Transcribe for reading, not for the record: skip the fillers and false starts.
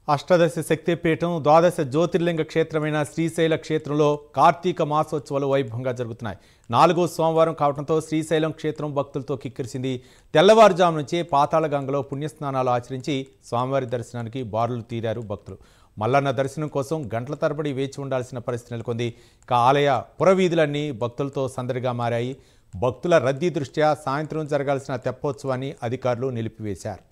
అష్టాదశ శక్తిపీఠం ద్వాదశ జ్యోతిర్లింగ క్షేత్రమైన శ్రీశైల క్షేత్రంలో కార్తీక మాసోత్సవాలు వైభవంగా జరుగుతున్నాయి. 4వ సోమవారం కావడంతో శ్రీశైలం క్షేత్రం భక్తులతో కిక్కిరిసింది. తెల్లవారుజాము నుంచే పాతాళగంగలో పుణ్యస్నానాలు ఆచరించి స్వామివారి దర్శనానికి బారులు తీరారు భక్తులు. మల్లన్న దర్శనం కోసం గంటల తరబడి వేచి ఉండాల్సిన పరిస్థితి నెలకొంది. ఇక ఆలయ పురవీధులన్నీ భక్తులతో సందడిగా మారాయి. భక్తుల రద్దీ దృష్ట్యా సాయంత్రం జరగాల్సిన తెప్పోత్సవాన్ని అధికారులు నిలిపివేశారు.